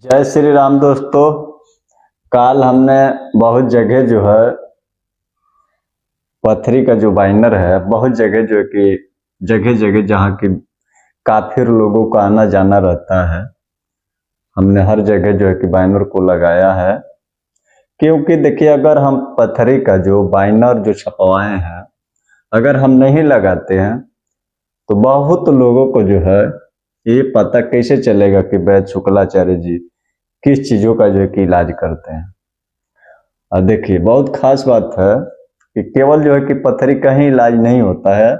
जय श्री राम दोस्तों। कल हमने बहुत जगह जो है पथरी का जो बाइनर है, बहुत जगह जो है कि जगह जगह जहाँ की काफी लोगों का आना जाना रहता है, हमने हर जगह जो है कि बाइनर को लगाया है। क्योंकि देखिए, अगर हम पथरी का जो बाइनर जो छपवाए हैं अगर हम नहीं लगाते हैं तो बहुत लोगों को जो है ये पता कैसे चलेगा कि वैद्य शुक्लाचार्य जी किस चीजों का जो है कि इलाज करते हैं। और देखिए, बहुत खास बात है कि केवल जो है कि पथरी का ही इलाज नहीं होता है,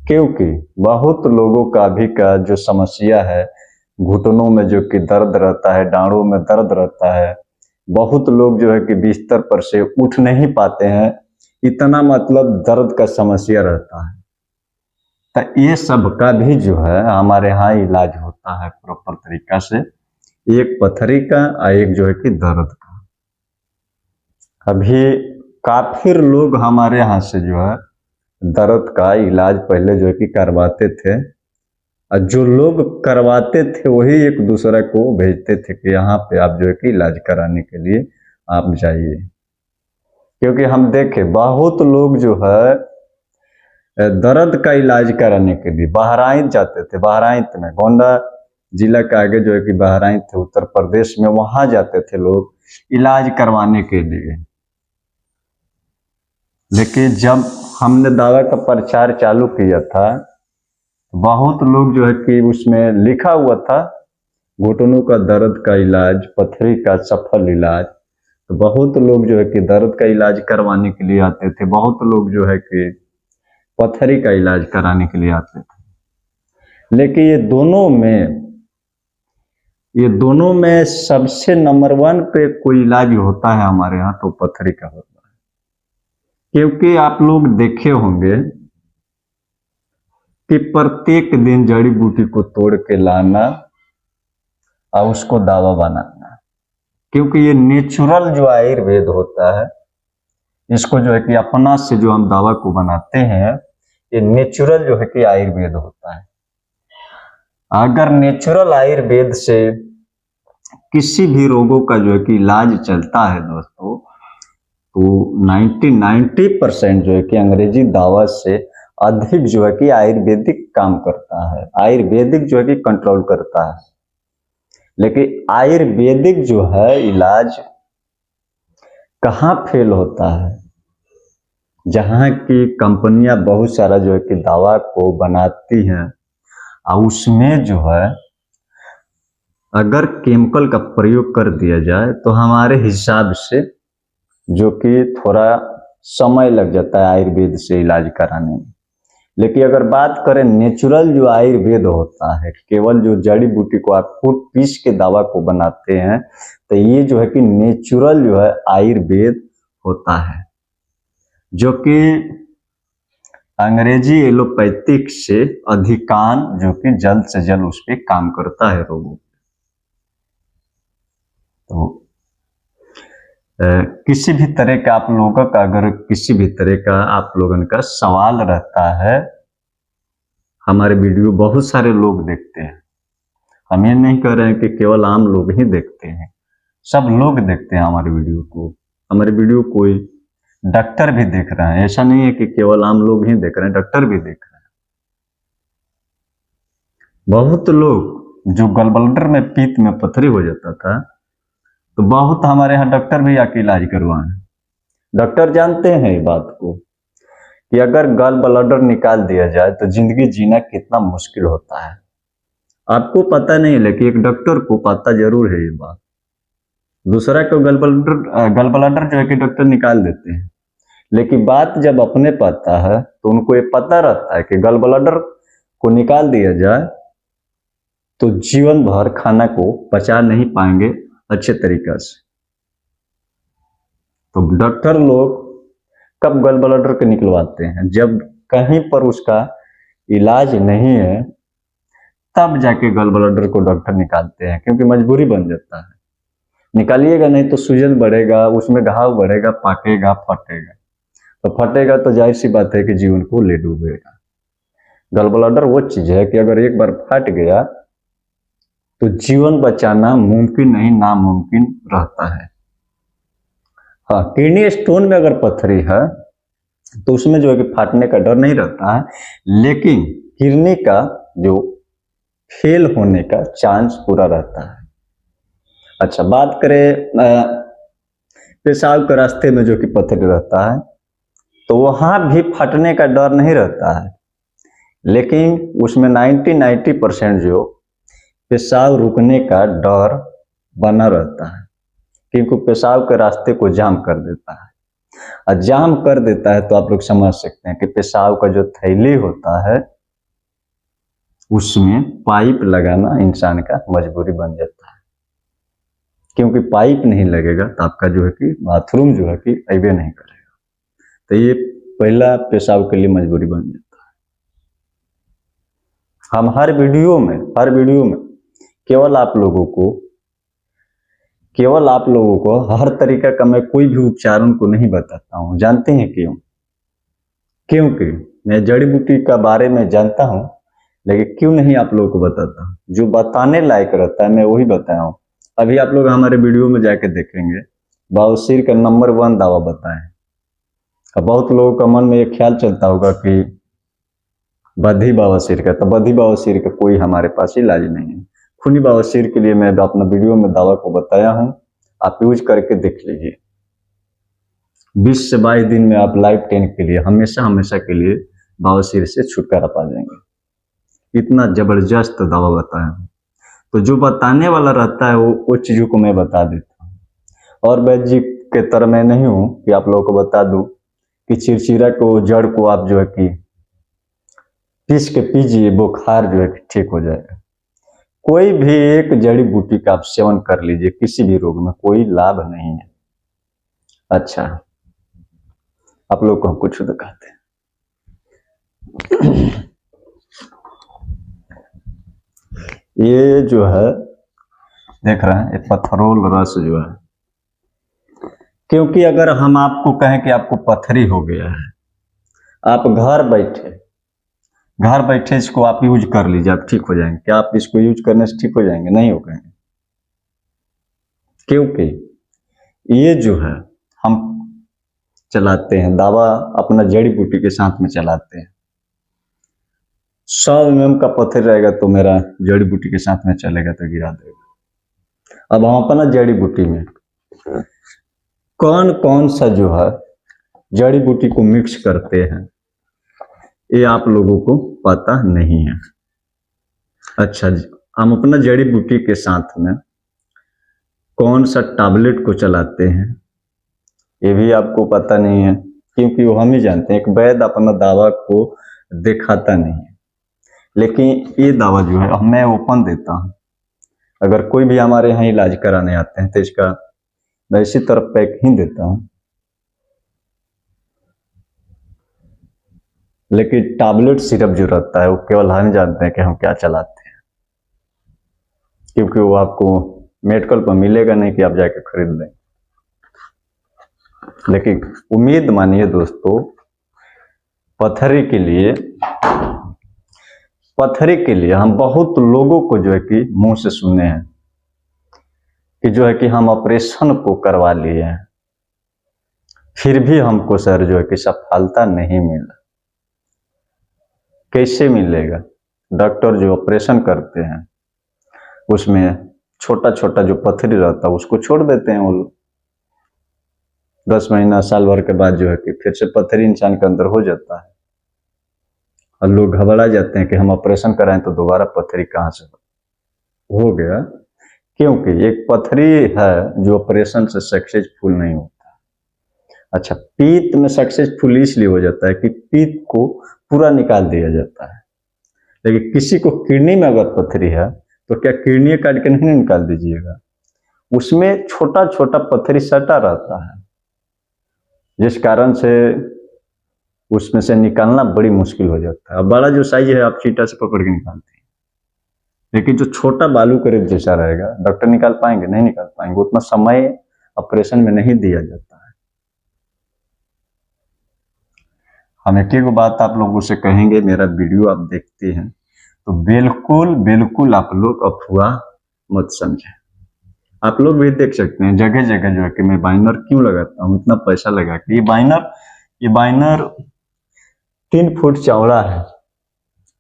क्योंकि बहुत लोगों का भी का जो समस्या है, घुटनों में जो कि दर्द रहता है, डांडों में दर्द रहता है, बहुत लोग जो है कि बिस्तर पर से उठ नहीं पाते हैं, इतना मतलब दर्द का समस्या रहता है। तो ये सब का भी जो है हमारे यहाँ इलाज होता है प्रॉपर तरीका से, एक पथरी का और एक जो है कि दर्द का। अभी काफी लोग हमारे यहाँ से जो है दर्द का इलाज पहले जो है कि करवाते थे, और जो लोग करवाते थे वही एक दूसरे को भेजते थे कि यहाँ पे आप जो है कि इलाज कराने के लिए आप जाइए। क्योंकि हम देखे बहुत लोग जो है दर्द का इलाज कराने के लिए बहराइच जाते थे। बहराइच में, गोंडा जिला के आगे जो है कि बहराइच थे उत्तर प्रदेश में, वहां जाते थे लोग इलाज करवाने के लिए। लेकिन जब हमने दवा का प्रचार चालू किया था, बहुत लोग जो है कि उसमें लिखा हुआ था घुटनों का दर्द का इलाज, पथरी का सफल इलाज, तो बहुत लोग जो है कि दर्द का इलाज करवाने के लिए आते थे, बहुत लोग जो है कि पथरी का इलाज कराने के लिए आते थे। लेकिन ये दोनों में सबसे नंबर 1 पे कोई इलाज होता है हमारे यहाँ तो पथरी का होता है। क्योंकि आप लोग देखे होंगे कि प्रत्येक दिन जड़ी बूटी को तोड़ के लाना और उसको दवा बनाना, क्योंकि ये नेचुरल जो आयुर्वेद होता है, इसको जो है कि अपना से जो हम दवा को बनाते हैं, ये नेचुरल जो है कि आयुर्वेद होता है। अगर नेचुरल आयुर्वेद से किसी भी रोगों का जो है कि इलाज चलता है दोस्तों, तो 90% जो है कि अंग्रेजी दवा से अधिक जो है कि आयुर्वेदिक काम करता है, आयुर्वेदिक जो है कि कंट्रोल करता है। लेकिन आयुर्वेदिक जो है इलाज कहाँ फेल होता है, जहाँ की कंपनियां बहुत सारा जो है कि दवा को बनाती हैं और उसमें जो है अगर केमिकल का प्रयोग कर दिया जाए तो हमारे हिसाब से जो कि थोड़ा समय लग जाता है आयुर्वेद से इलाज कराने में। लेकिन अगर बात करें नेचुरल जो आयुर्वेद होता है, केवल जो जड़ी बूटी को आप खुद पीस के दवा को बनाते हैं, तो ये जो है कि नेचुरल जो है आयुर्वेद होता है, जो कि अंग्रेजी एलोपैथिक से अधिकांश जो कि जल्द से जल्द उस पर काम करता है रोगों। तो किसी भी तरह का आप लोगों का, अगर किसी भी तरह का आप लोगों का सवाल रहता है, हमारे वीडियो बहुत सारे लोग देखते हैं। हम ये नहीं कह रहे हैं कि केवल आम लोग ही देखते हैं, सब लोग देखते हैं हमारे वीडियो को। हमारे वीडियो कोई डॉक्टर भी देख रहे हैं, ऐसा नहीं है कि केवल आम लोग ही देख रहे हैं, डॉक्टर भी देख रहे हैं। बहुत लोग जो गलब्लैडर में, पीत में पथरी हो जाता था, तो बहुत हमारे यहाँ डॉक्टर भी आके इलाज करवाए। डॉक्टर जानते हैं ये बात को कि अगर गल ब्लैडर निकाल दिया जाए तो जिंदगी जीना कितना मुश्किल होता है। आपको पता नहीं, लेकिन एक डॉक्टर को पता जरूर है ये बात। दूसरा को गल ब्लैडर जो है कि डॉक्टर निकाल देते हैं, लेकिन बात जब अपने पता है तो उनको ये पता रहता है कि गल ब्लैडर को निकाल दिया जाए तो जीवन भर खाना को पचा नहीं पाएंगे अच्छे तरीके से। तो डॉक्टर लोग कब गल ब्लैडर के निकलवाते हैं, जब कहीं पर उसका इलाज नहीं है, तब जाके गल ब्लैडर को डॉक्टर निकालते हैं, क्योंकि मजबूरी बन जाता है। निकालिएगा नहीं तो सूजन बढ़ेगा, उसमें घाव बढ़ेगा, पाकेगा, फटेगा। तो फटेगा तो जाहिर सी बात है कि जीवन को ले डूबेगा। गल ब्लैडर वो चीज है कि अगर एक बार फट गया तो जीवन बचाना मुमकिन नहीं, नामुमकिन रहता है। हाँ, किडनी स्टोन में अगर पथरी है तो उसमें जो है कि फाटने का डर नहीं रहता है, लेकिन किडनी का जो फेल होने का चांस पूरा रहता है। अच्छा, बात करें पेशाब के रास्ते में जो कि पथरी रहता है, तो वहां भी फटने का डर नहीं रहता है, लेकिन उसमें 90% जो पेशाब रुकने का डर बना रहता है, क्योंकि पेशाब के रास्ते को जाम कर देता है। और जाम कर देता है तो आप लोग समझ सकते हैं कि पेशाब का जो थैली होता है उसमें पाइप लगाना इंसान का मजबूरी बन जाता है, क्योंकि पाइप नहीं लगेगा तो आपका जो है कि बाथरूम जो है कि अबे नहीं करेगा। तो ये पहला पेशाब के लिए मजबूरी बन जाता है। हम हर वीडियो में केवल आप लोगों को हर तरीका का मैं कोई भी उपचार उनको नहीं बताता हूं। जानते हैं क्यों? क्योंकि मैं जड़ी बूटी का बारे में जानता हूं, लेकिन क्यों नहीं आप लोगों को बताता हूं? जो बताने लायक रहता है मैं वही बताया हूं। अभी आप लोग हमारे वीडियो में जाके देखेंगे, बवासीर का नंबर 1 दावा बताएं। अब बहुत लोगों का मन में ये ख्याल चलता होगा कि बद्धी बवासीर का, तो बद्धी बवासीर का कोई हमारे पास इलाज नहीं है। खूनी बवासीर के लिए मैं अपना वीडियो में दावा को बताया हूं, आप यूज करके देख लीजिए। 20 से 22 दिन में आप लाइफ टाइम के लिए हमेशा के लिए बवासीर से छुटकारा पा जाएंगे। इतना जबरदस्त दावा बताया हूं। तो जो बताने वाला रहता है वो चीजों को मैं बता देता हूँ। और वैद्य जी के तरह मैं नहीं हूं कि आप लोगों को बता दूं कि चिरचिरा को, जड़ को आप जो है कि पीस के पीजिए, बुखार जो है कि ठीक हो जाएगा। कोई भी एक जड़ी बूटी का आप सेवन कर लीजिए, किसी भी रोग में कोई लाभ नहीं है। अच्छा, आप लोग को हम कुछ दिखाते हैं। ये जो है देख रहे हैं, ये पत्थरोल रस जो है, क्योंकि अगर हम आपको कहें कि आपको पथरी हो गया है, आप घर बैठे इसको आप यूज कर लीजिए, आप ठीक हो जाएंगे। क्या आप इसको यूज करने से ठीक हो जाएंगे? नहीं हो पाएंगे, क्योंकि ये जो है हम चलाते हैं दावा अपना जड़ी बूटी के साथ में चलाते हैं। 100 mm का पत्थर रहेगा तो मेरा जड़ी बूटी के साथ में चलेगा तो गिरा देगा। अब हम अपना जड़ी बूटी में कौन कौन सा जो है जड़ी बूटी को मिक्स करते हैं, ये आप लोगों को पता नहीं है। अच्छा जी, हम अपना जड़ी बूटी के साथ में कौन सा टैबलेट को चलाते हैं ये भी आपको पता नहीं है, क्योंकि वो हम ही जानते हैं। एक वैद्य अपना दावा को दिखाता नहीं है, लेकिन ये दावा जो है मैं ओपन देता हूं। अगर कोई भी हमारे यहाँ इलाज कराने आते हैं तो इसका मैं इसी तरफ पैक ही देता हूं, लेकिन टैबलेट सिरप जो रहता है वो केवल हम जानते हैं कि हम क्या चलाते हैं, क्योंकि वो आपको मेडिकल पर मिलेगा नहीं कि आप जाके खरीद लें। लेकिन उम्मीद मानिए दोस्तों, पथरी के लिए हम बहुत लोगों को जो है कि मुंह से सुने हैं कि जो है कि हम ऑपरेशन को करवा लिए हैं, फिर भी हमको सर जो है कि सफलता नहीं मिला। कैसे मिलेगा? डॉक्टर जो ऑपरेशन करते हैं उसमें छोटा छोटा जो पथरी रहता है उसको छोड़ देते हैं वो लोग। 10 महीना साल भर के बाद जो है कि फिर से पथरी इंसान के अंदर हो जाता है, और लोग घबरा जाते हैं कि हम ऑपरेशन कराएं तो दोबारा पथरी कहाँ से हो गया। क्योंकि एक पथरी है जो ऑपरेशन से सक्सेसफुल नहीं होता। अच्छा, पीत में सक्सेसफुल इसलिए हो जाता है कि पीत को पूरा निकाल दिया जाता है, लेकिन किसी को किडनी में अगर पथरी है तो क्या किडनी काट के नहीं निकाल दीजिएगा? उसमें छोटा छोटा पथरी सटा रहता है, जिस कारण से उसमें से निकालना बड़ी मुश्किल हो जाता है। बड़ा जो साइज है आप चीटा से पकड़ के निकालते हैं, लेकिन जो छोटा बालू के रेत जैसा रहेगा डॉक्टर निकाल पाएंगे? नहीं निकाल पाएंगे। उतना समय ऑपरेशन में नहीं दिया जाता है। हम एक बात आप लोगों से कहेंगे, मेरा वीडियो आप देखते हैं तो बिल्कुल आप लोग अफवाह मत समझे। आप लोग भी देख सकते हैं जगह जगह जो है कि मैं बाइनर क्यों लगाता हूँ, इतना पैसा लगा के। ये बाइनर 3 फुट चौड़ा है,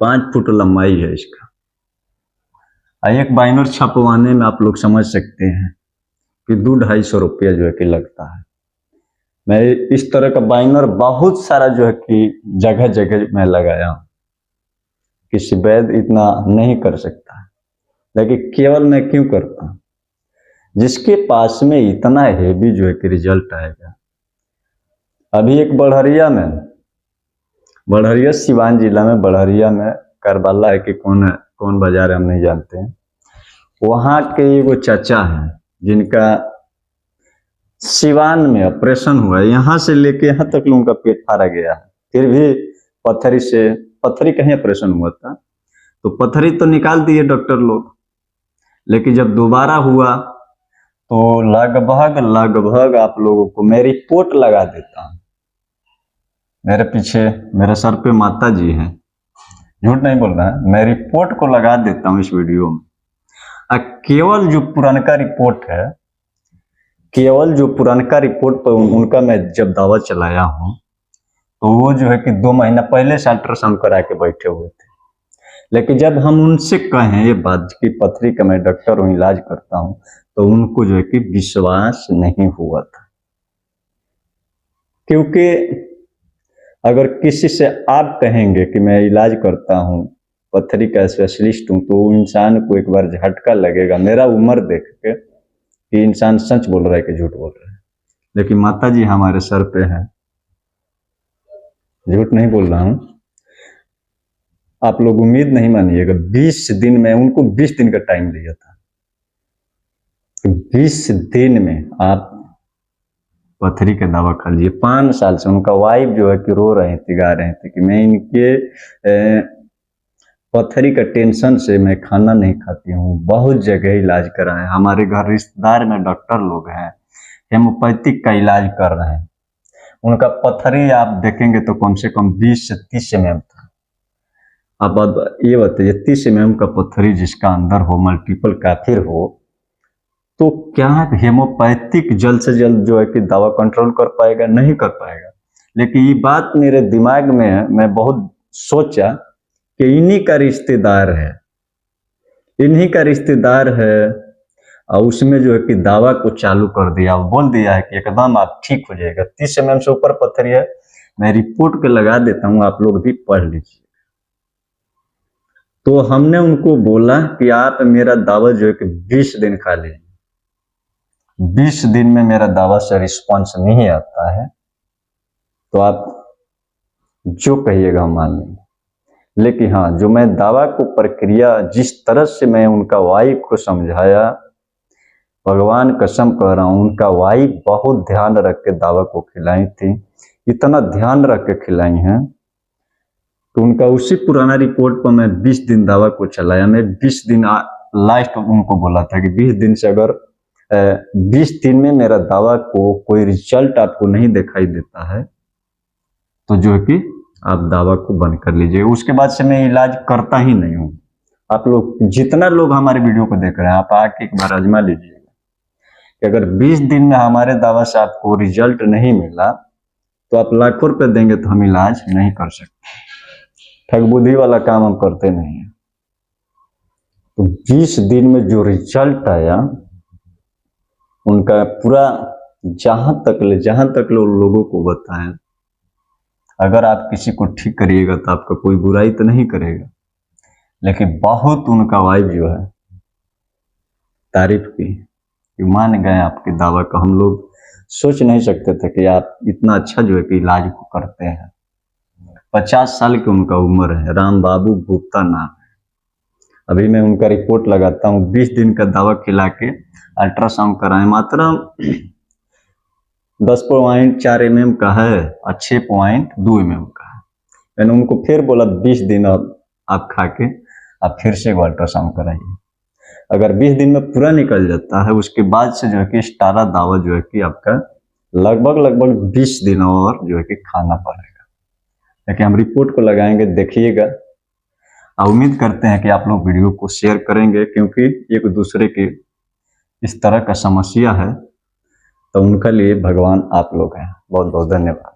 5 फुट लंबाई है इसका। एक बाइनर छपवाने में आप लोग समझ सकते हैं कि 200-250 रुपया जो है कि लगता है। मैं इस तरह का बाइनर बहुत सारा जो है कि जगह जगह मैं लगाया हूँ, किसी वैद्य इतना नहीं कर सकता, लेकिन केवल मैं क्यों करता हूँ, जिसके पास में इतना हेवी जो है कि रिजल्ट आएगा। अभी एक बढ़हरिया सिवान जिला में, बढ़हरिया में करबला है कि कौन बाजार है हम नहीं जानते हैं, वहां के वो चाचा हैं जिनका सिवान में ऑपरेशन हुआ है, यहाँ से लेके यहाँ तक लोगों का पेट फाड़ा गया है, फिर भी पत्थरी कहीं ऑपरेशन हुआ था तो पत्थरी तो निकाल दिए डॉक्टर लोग, लेकिन जब दोबारा हुआ तो लगभग आप लोगों को मैं रिपोर्ट लगा देता हूँ। मेरे पीछे मेरे सर पे माता जी हैं, झूठ नहीं बोल रहा है, मैं रिपोर्ट को लगा देता हूँ इस वीडियो में। केवल जो पुरानका रिपोर्ट पर उनका मैं जब दावा चलाया हूँ तो वो जो है कि 2 महीना पहले से अल्ट्रासाउंड करा के बैठे हुए थे। लेकिन जब हम उनसे कहें ये बात कि पथरी का मैं डॉक्टर हूँ, इलाज करता हूँ, तो उनको जो है कि विश्वास नहीं हुआ था। क्योंकि अगर किसी से आप कहेंगे कि मैं इलाज करता हूँ, पथरी का स्पेशलिस्ट हूँ, तो इंसान को एक बार झटका लगेगा मेरा उम्र देख के कि इंसान सच बोल रहा है कि झूठ बोल रहा है। लेकिन माता जी हमारे सर पे है, झूठ नहीं बोल रहा हूँ। आप लोग उम्मीद नहीं मानिएगा, 20 दिन में उनको 20 दिन का टाइम दिया था, 20 दिन में आप पथरी का दवा खा लीजिए। 5 साल से उनका वाइफ जो है कि रो रहे थे, गा रहे थे कि मैं इनके पथरी का टेंशन से मैं खाना नहीं खाती हूँ, बहुत जगह इलाज कराए, हमारे घर रिश्तेदार में डॉक्टर लोग हैं, हेमोपैथिक का इलाज कर रहे हैं। उनका पथरी आप देखेंगे तो कम से कम 20 से 30 mm था। अब ये बताइए 30 mm का पथरी जिसका अंदर हो, मल्टीपल काफिर हो, तो क्या हेमोपैथिक जल्द से जल्द जो है कि दवा कंट्रोल कर पाएगा? नहीं कर पाएगा। लेकिन ये बात मेरे दिमाग में है, मैं बहुत सोचा कि इन्हीं का रिश्तेदार है और उसमें जो है कि दवा को चालू कर दिया, बोल दिया है कि एकदम आप ठीक हो जाएगा। 30 mm से ऊपर पत्थर है, मैं रिपोर्ट पे लगा देता हूँ, आप लोग भी पढ़ लीजिए। तो हमने उनको बोला कि आप मेरा दावा जो है कि 20 दिन खा लीजिए, 20 दिन में मेरा दावा से रिस्पॉन्स नहीं आता है तो आप जो कहिएगा हम मान लेंगे। लेकिन हाँ, जो मैं दावा को प्रक्रिया जिस तरह से मैं उनका वाइफ को समझाया, भगवान कसम कह रहा हूँ, उनका वाइफ बहुत ध्यान रख के दावा को खिलाई थी, इतना ध्यान रख के खिलाई हैं तो उनका उसी पुराना रिपोर्ट पर मैं 20 दिन दावा को चलाया। मैं 20 दिन लास्ट उनको बोला था कि 20 दिन से अगर 20 दिन में मेरा दावा को कोई रिजल्ट आपको नहीं दिखाई देता है तो जो है कि आप दावा को बंद कर लीजिए। उसके बाद से मैं इलाज करता ही नहीं हूँ। आप लोग जितना लोग हमारे वीडियो को देख रहे हैं, आप आके एक बार आजमा लीजिएगा कि अगर 20 दिन में हमारे दावा से आपको रिजल्ट नहीं मिला तो आप लाखों रुपए देंगे तो हम इलाज नहीं कर सकते। ठगबुद्धि वाला काम हम करते नहीं है। तो 20 दिन में जो रिजल्ट आया उनका पूरा, जहां तक लोगों को बताएं, अगर आप किसी को ठीक करिएगा तो आपका कोई बुराई तो नहीं करेगा, लेकिन बहुत उनका वाइफ जो है तारीफ की, मान गए आपके दावा का। हम लोग सोच नहीं सकते थे कि आप इतना अच्छा जो है कि इलाज को करते हैं। 50 साल की उनका उम्र है, राम बाबू गुप्ता नाम है। अभी मैं उनका रिपोर्ट लगाता हूँ, 20 दिन का दावा खिला के अल्ट्रासाउंड कराए, मात्र 10.4 mm का है और 6.2 mm का है। मैंने उनको फिर बोला 20 दिन आप खा के आप फिर से अल्ट्रासाउंड कराइए। अगर 20 दिन में पूरा निकल जाता है, उसके बाद से जो है कि स्टारा दावा जो है कि आपका लगभग 20 दिन और जो है कि खाना पड़ेगा। लेकिन हम रिपोर्ट को लगाएंगे, देखिएगा उम्मीद करते हैं कि आप लोग वीडियो को शेयर करेंगे, क्योंकि एक दूसरे की इस तरह का समस्या है, तो उनके लिए भगवान आप लोग हैं। बहुत बहुत धन्यवाद।